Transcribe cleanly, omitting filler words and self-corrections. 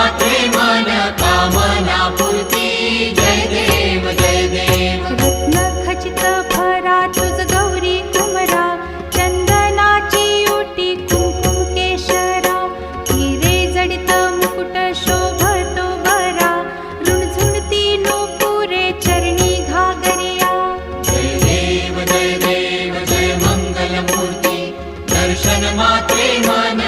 मात्रे मन कामना पूर्ती जय देव जय देव रत्न खचित भरा तुझ गौरी कुमरा चंदनाची ओटी कुंकुम केशरा हिरे जडित मुकुट शोभतो बरा रुणझुणती नूपुरे चरणी घागरिया जय देव जय मंगल मूर्ती दर्शन मात्रे मन